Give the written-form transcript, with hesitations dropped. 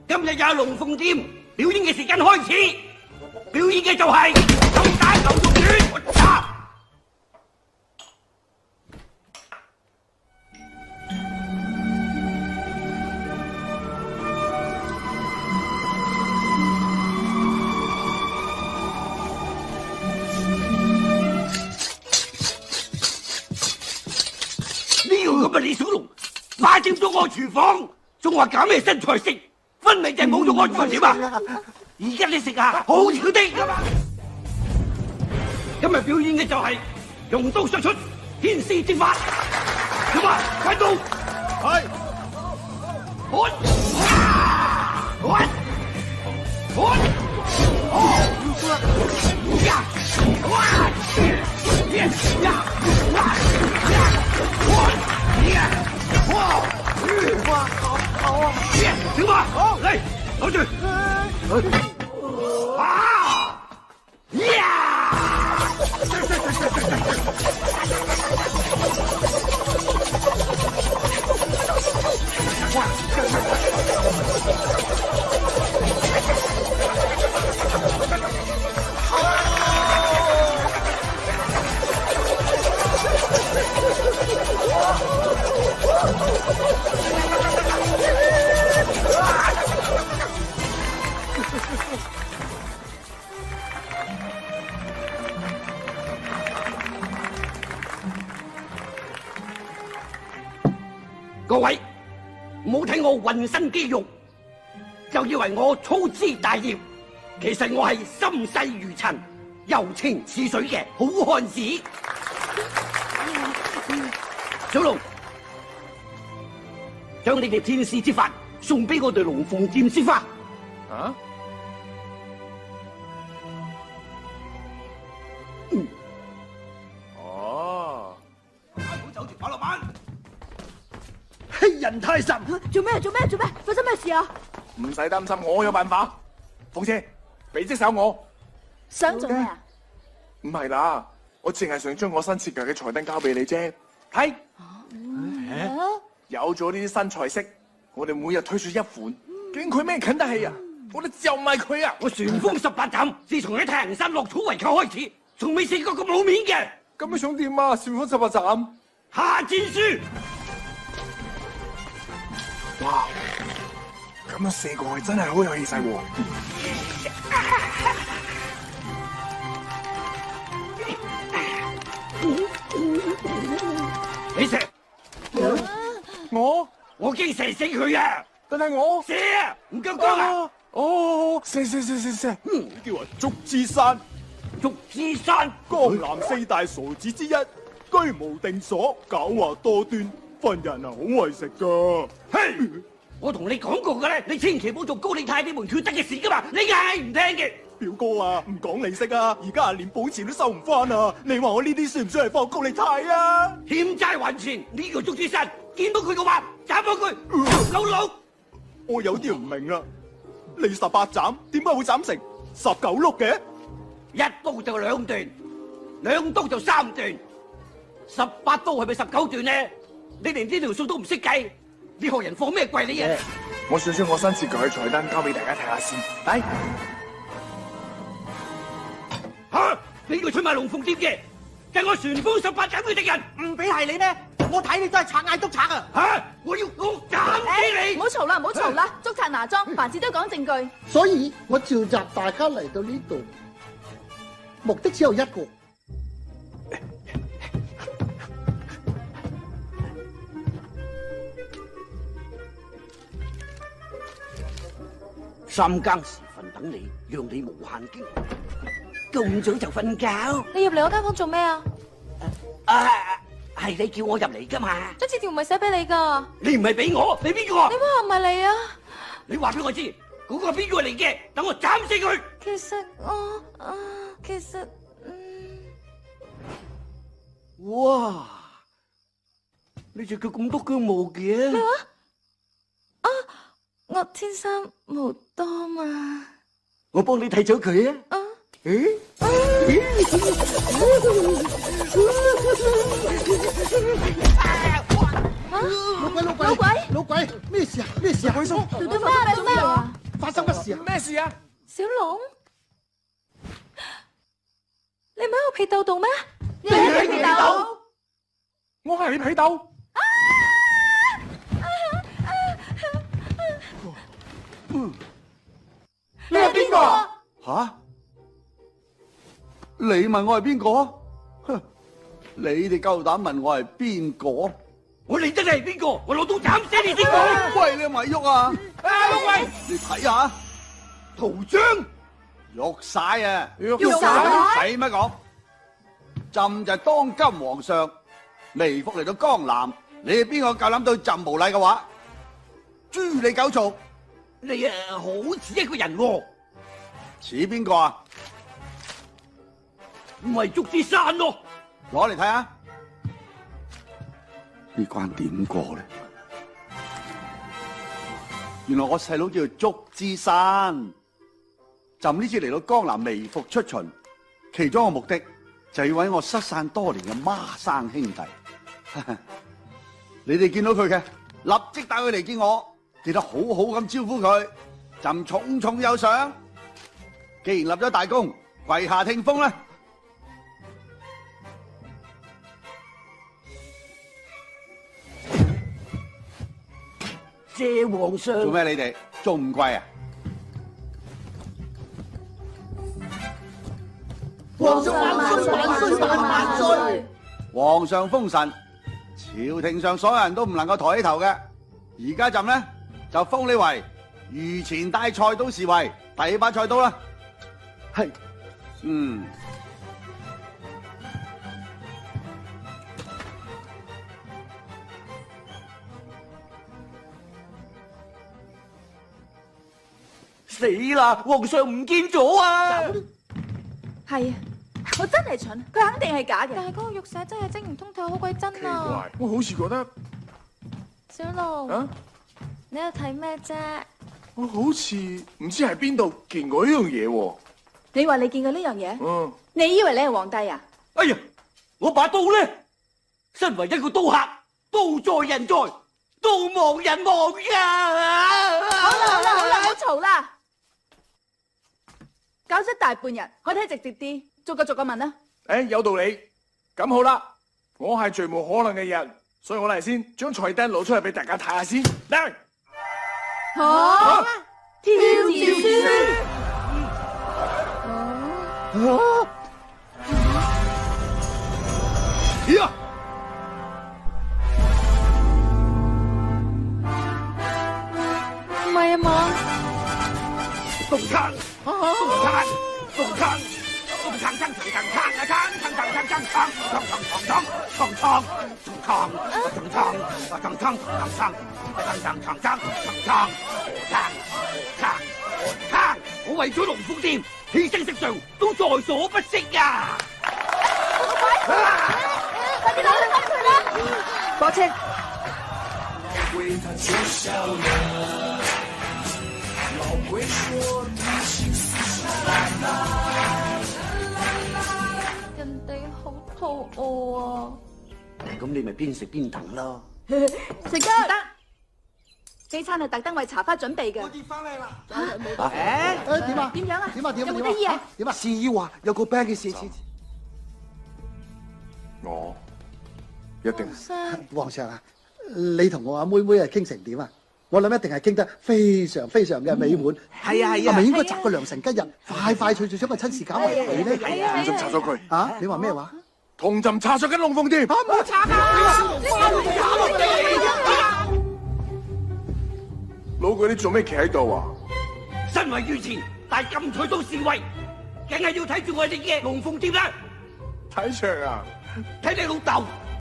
今日有龍鳳店表演嘅時間開始，表演嘅就係扭打牛肉丸。我插。呢個咁嘅李小龍霸佔咗我廚房，仲話搞咩身材食，分明就係侮辱我廚房啊！而家你食下好少啲噶嘛！今日表演嘅就係用刀削出天師之法，咁啊，快到！係，開，開，開，呀，哇，呀，呀，哇，好啊！小馬，好嚟，攞住。啊！呀！各位，唔好睇我渾身肌肉，就以為我粗枝大葉。其實我係心細如塵、柔情似水嘅好漢子。小龍，將你哋天師之法送俾我哋龍鳳店先花。啊？哦。唔好走住跑落板。欺人太甚！做咩？發生咩事啊？唔使擔心，我有辦法。鳳姐，俾隻手我。想做咩啊？唔係啦，我淨係想將我新設計嘅彩燈交俾你啫。睇，有咗呢啲新菜式，我哋每日推出一款，究竟佢咩近得起啊？我哋就賣佢啊！我旋風18斬，自從喺太陽山落草圍寇開始，從未試過咁冇面嘅。咁你想點啊？旋風18斬，下戰書。哇！咁樣射過去真係好有氣勢喎！你射，我驚射死佢啊！但係我射啊，唔夠光啊！哦，射！叫人祝枝山，祝枝山，江南4大傻子之一，居無定所，狡猾多端，份人啊好為食噶。嘿，我同你講過嘅咧，你千祈唔好做高利貸呢門缺德嘅事噶嘛，你硬係唔聽嘅。表哥啊，唔講利息啊，而家連保錢都收唔翻啊！你話我呢啲算唔算係放高利貸啊？欠債還錢，呢個祝枝山見到佢嘅話，斬咗佢老老。我有啲唔明啦，你18斬，點解會斬成19碌嘅？一刀就2段，2刀就3段，18刀係咪19段呢？你連呢條數都唔識計，你學人放咩貴你啊？我想將我新設計嘅彩燈交俾大家睇下先。嚟。吓！你個出賣龍鳳店嘅，係我旋風18斬嘅敵人，唔俾係你咩？我睇你都係賊嗌督賊啊！吓！我要斬死你！唔好嘈啦，捉賊拿贓，凡事都講證據。所以我召集大家嚟到呢度，目的只有一個。3更時分等你，讓你無限驚。咁早就瞓覺？你入嚟我間房做咩啊？係你叫我入嚟噶嘛？張字條唔係寫俾你噶。你唔係俾我，俾邊個？你話唔係你啊？你話俾我知，嗰個係邊個嚟嘅？等我斬死佢。其實哇！你隻腳咁多腳毛嘅？咩話？我天生毛多嘛。我幫你剃咗佢啊！老鬼，咩事啊？事啊？鬼叔，做咩啊？發生乜事啊？咩事啊？小龍，你唔喺我被竇度咩？你喺被竇？我係你被竇。你係邊個？吓？你問我係邊個？哼！你哋夠膽問我係邊個？我理得你係邊個？我攞刀斬死你先講！喂，你咪喐啊！喂，你睇下圖章，喐晒啊！喐晒使乜講？朕就係當今皇上，微服嚟到江南，你哋邊個夠膽對朕無禮嘅話，誅你九族！你啊，好似一個人喎，似邊個啊？唔係祝枝山咯，攞嚟睇下，呢關點過咧？原來我細佬叫做祝枝山，朕呢次嚟到江南微服出巡，其中一個目的就要揾我失散多年嘅孖生兄弟。你哋見到佢嘅，立即帶佢嚟見我，記得好好咁招呼佢。朕重重有賞。既然立咗大功，跪下聽封啦！謝皇上。做咩你哋仲唔跪啊？皇上萬歲萬歲萬歲！皇上封神，朝廷上所有人都唔能夠抬起頭嘅。而家朕呢，就封你為御前大菜刀侍衛，第把菜刀啦。係，死啦！皇上唔見咗啊！係啊，我真係蠢，佢肯定係假嘅。但係嗰個玉石真係蒸唔通透，好鬼真奇啊！怪，我好似覺得小龍，啊，你喺度睇咩啫？我好似唔知喺邊度見過呢樣嘢喎。你話你見過呢樣嘢？嗯，你以為你係皇帝啊？哎呀，我把刀咧，身為一個刀客，刀在人在，刀亡人亡呀！好啦好啦好啦，唔好嘈啦！搞咗大半日，可睇直接啲，逐個問啦。誒，有道理。咁好啦，我係最冇可能嘅人，所以我嚟先將菜單攞出嚟俾大家睇下先。嚟，好，挑戰書。呀！唔係啊嘛？動撐，動撐，動撐，動撐，撐，撐，撐，撐啊，撐，撐，撐，撐，撐，撐，撐，撐，撐，撐，撐，撐，撐，我為咗龍鳳店，犧牲色上都在所不惜呀！快啲攞去開佢啦！火車。人哋好肚餓啊！咁你咪邊食邊等咯。食得唔得？呢餐係特登為茶花準備嘅。我跌翻嚟啦！誒，點啊？點樣啊？點啊？點啊？有冇得醫啊？點啊？是要話有個病嘅事。我一定皇上啊，你同我阿妹妹係傾成點啊？我諗一定係傾得非常非常嘅美滿。係啊係係咪應該擇個良辰吉日，快快脆脆將個親事搞埋佢咧？同朕查咗佢。啊？你話咩話？同朕查咗緊龍鳳店。冇查老鬼，你做咩企喺度啊？身為御前大禁菜刀侍衛，梗係要睇住我哋嘅龍鳳店啦。睇場啊！睇你老豆